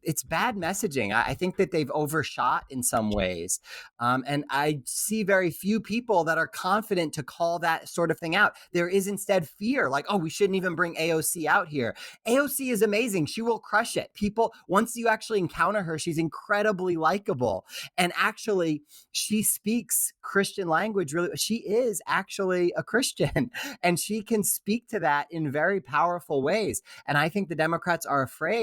it's bad messaging. I think that they've overshot in some ways. And I see very few people that are confident to call that sort of thing out. There is instead fear, like, oh, we shouldn't even bring AOC out here. AOC is amazing. She will crush it. People, once you actually encounter her, she's incredibly likable. And actually, she speaks Christian language. Really, she is actually a Christian, and she can speak to that in very powerful ways. And I think the Democrats are afraid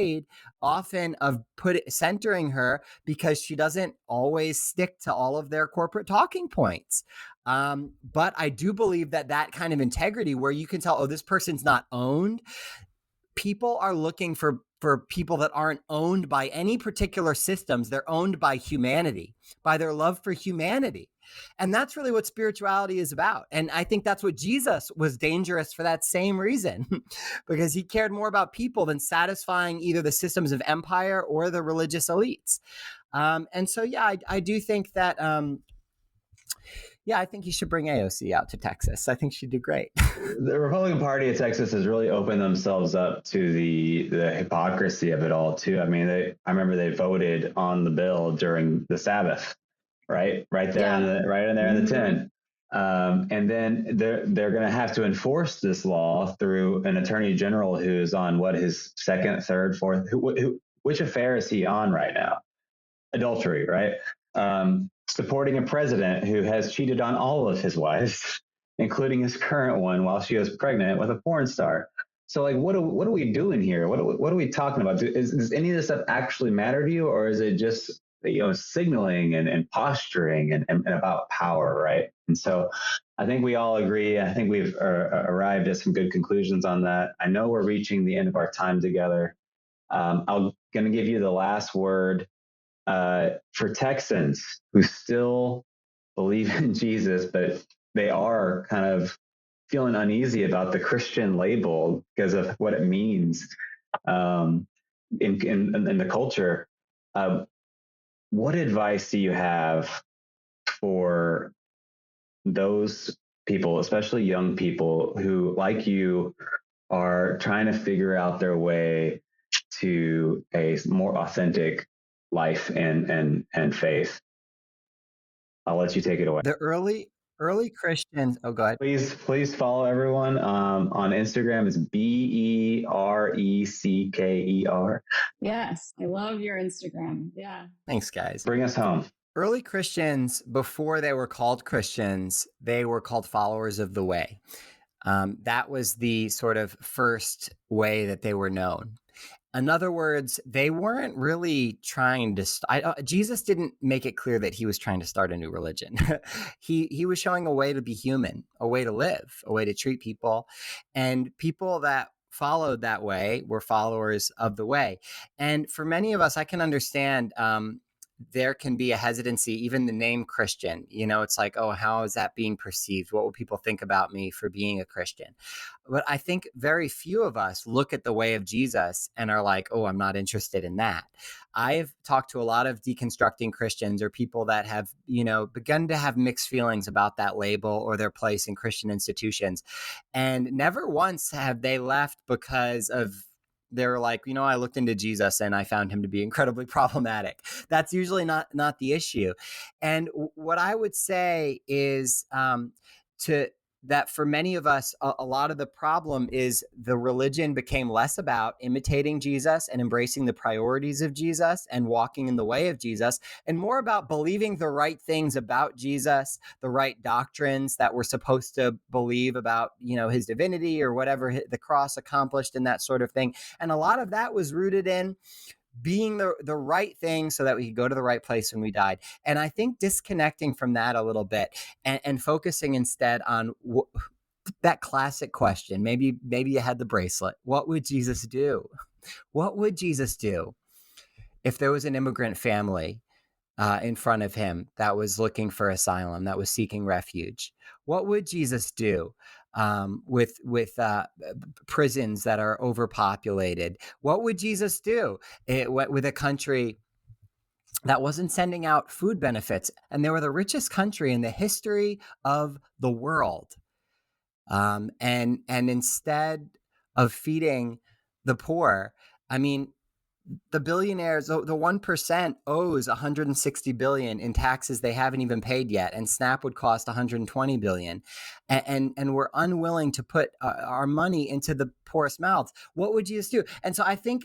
often of centering her because she doesn't always stick to all of their corporate talking points. But I do believe that kind of integrity where you can tell, oh, this person's not owned. People are looking for people that aren't owned by any particular systems. They're owned by humanity, by their love for humanity. And that's really what spirituality is about. And I think that's what Jesus was dangerous for that same reason, because he cared more about people than satisfying either the systems of empire or the religious elites. And so, yeah, I do think that, I think you should bring AOC out to Texas. I think she'd do great. The Republican Party of Texas has really opened themselves up to the hypocrisy of it all, too. I mean, I remember they voted on the bill during the Sabbath. Right there, in the tent, and then they're going to have to enforce this law through an attorney general who's on his second, third, fourth. Which affair is he on right now? Adultery, right? Supporting a president who has cheated on all of his wives, including his current one, while she was pregnant with a porn star. So, like, what are we doing here? What are we talking about? Does any of this stuff actually matter to you, or is it just signaling and posturing and about power, right? And so I think we all agree. I think we've arrived at some good conclusions on that. I know we're reaching the end of our time together. I'm going to give you the last word for Texans who still believe in Jesus, but they are kind of feeling uneasy about the Christian label because of what it means in the culture. What advice do you have for those people, especially young people who, like you, are trying to figure out their way to a more authentic life and faith? I'll let you take it away. The early Christians. Oh, go ahead. Please follow everyone on Instagram. It's BERECKER. Yes, I love your Instagram. Yeah. Thanks, guys. Bring us home. Early Christians, before they were called Christians, they were called followers of the way. That was the sort of first way that they were known. In other words, they weren't really trying to. Jesus didn't make it clear that he was trying to start a new religion. He was showing a way to be human, a way to live, a way to treat people, and people that followed that way were followers of the way. And for many of us, I can understand. There can be a hesitancy, even the name Christian, it's like, oh, how is that being perceived? What will people think about me for being a Christian? But I think very few of us look at the way of Jesus and are like, oh, I'm not interested in that. I've talked to a lot of deconstructing Christians or people that have, begun to have mixed feelings about that label or their place in Christian institutions. And never once have they left because of they're like, I looked into Jesus and I found him to be incredibly problematic. That's usually not the issue. And what I would say is that for many of us, a lot of the problem is the religion became less about imitating Jesus and embracing the priorities of Jesus and walking in the way of Jesus, and more about believing the right things about Jesus, the right doctrines that we're supposed to believe about, his divinity or whatever the cross accomplished and that sort of thing. And a lot of that was rooted in being the right thing so that we could go to the right place when we died. And I think disconnecting from that a little bit and focusing instead on that classic question, maybe you had the bracelet. What would Jesus do? What would Jesus do if there was an immigrant family in front of him that was looking for asylum, that was seeking refuge? What would Jesus do with prisons that are overpopulated? What would Jesus do with a country that wasn't sending out food benefits? And they were the richest country in the history of the world. And instead of feeding the poor, I mean, the billionaires, the 1% owes 160 billion in taxes they haven't even paid yet, and SNAP would cost 120 billion, and we're unwilling to put our money into the poorest mouths. What would Jesus do? And so I think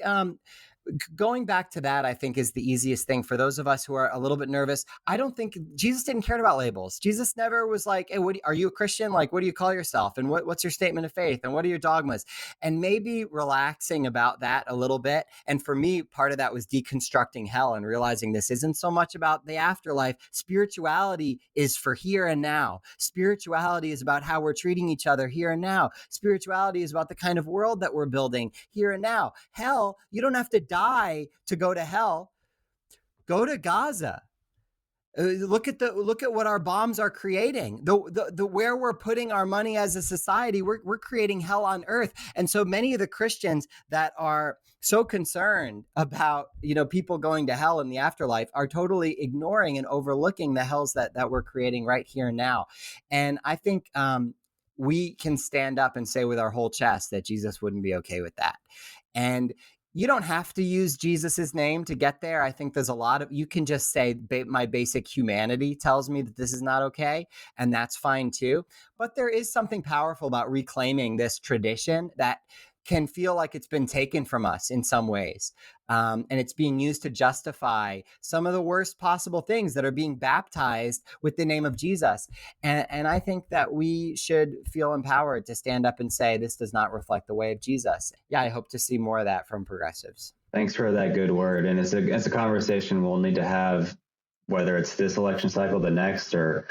going back to that, I think, is the easiest thing for those of us who are a little bit nervous. I don't think Jesus didn't care about labels. Jesus never was like, hey, are you a Christian? Like, what do you call yourself? And what's your statement of faith? And what are your dogmas? And maybe relaxing about that a little bit. And for me, part of that was deconstructing hell and realizing this isn't so much about the afterlife. Spirituality is for here and now. Spirituality is about how we're treating each other here and now. Spirituality is about the kind of world that we're building here and now. Hell, you don't have to die to go to hell. Go to Gaza. Look at what our bombs are creating. The where we're putting our money as a society, we're creating hell on earth. And so many of the Christians that are so concerned about people going to hell in the afterlife are totally ignoring and overlooking the hells that we're creating right here and now. And I think we can stand up and say with our whole chest that Jesus wouldn't be okay with that. And you don't have to use Jesus's name to get there. I think there's a lot of, you can just say my basic humanity tells me that this is not okay, and that's fine too. But there is something powerful about reclaiming this tradition that can feel like it's been taken from us in some ways. And it's being used to justify some of the worst possible things that are being baptized with the name of Jesus. And I think that we should feel empowered to stand up and say, this does not reflect the way of Jesus. Yeah, I hope to see more of that from progressives. Thanks for that good word. And it's a conversation we'll need to have, whether it's this election cycle, the next, or,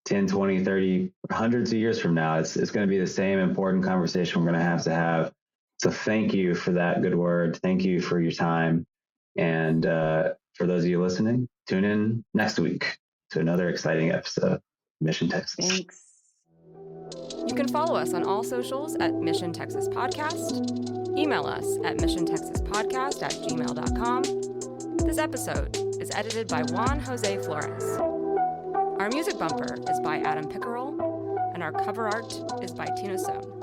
10, 20, 30, hundreds of years from now. It's going to be the same important conversation we're going to have. So thank you for that good word. Thank you for your time. And for those of you listening, tune in next week to another exciting episode of Mission Texas. Thanks. You can follow us on all socials at Mission Texas Podcast. Email us at missiontexaspodcast@gmail.com. This episode is edited by Juan Jose Flores. Our music bumper is by Adam Pickerel, and our cover art is by Tina Sohn.